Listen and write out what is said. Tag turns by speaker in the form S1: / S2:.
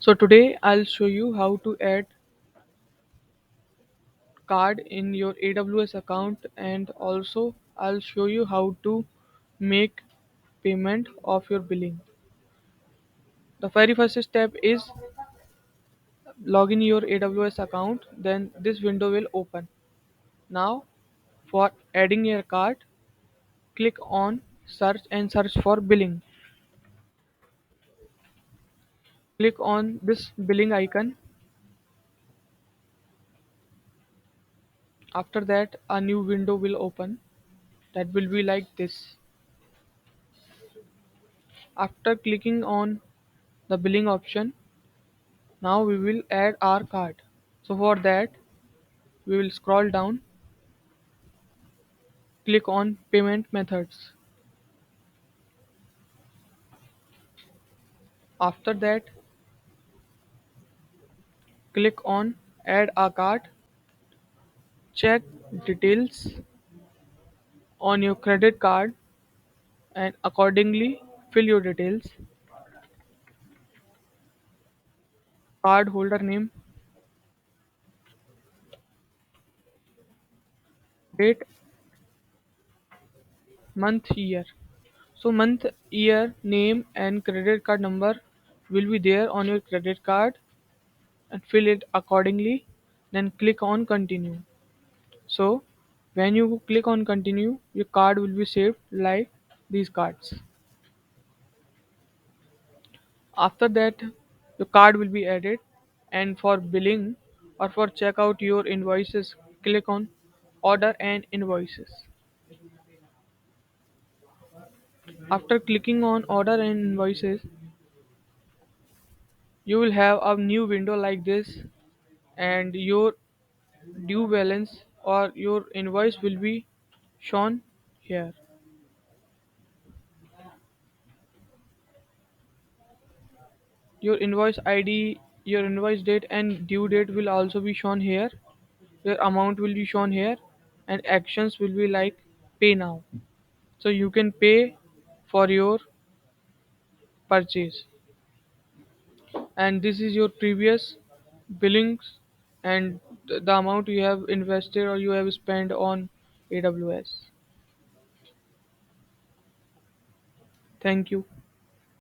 S1: So today I'll show you how to add card in your AWS account, and also I'll show you how to make payment of your billing. The very first step is log in your AWS account, then this window will open. Now for adding your card, click on search and search for billing. Click on this billing icon. After that a new window will open that will be like this. After clicking on the billing option, now we will add our card. So for that we will scroll down, click on payment methods. After that click on add a card, check details on your credit card and accordingly fill your details. Card holder name, date, month, year. So month, year, name and credit card number will be there on your credit card, and fill it accordingly. Then click on continue. So when you click on continue, your card will be saved like these cards. After that, your card will be added, and for billing or for check out your invoices, click on order and invoices. After clicking on order and invoices, you will have a new window like this, and your due balance or your invoice will be shown here. Your invoice ID, your invoice date and due date will also be shown here. Your amount will be shown here, and actions will be like pay now. So you can pay for your purchase, and this is your previous billings and the amount you have invested or you have spent on AWS. Thank you.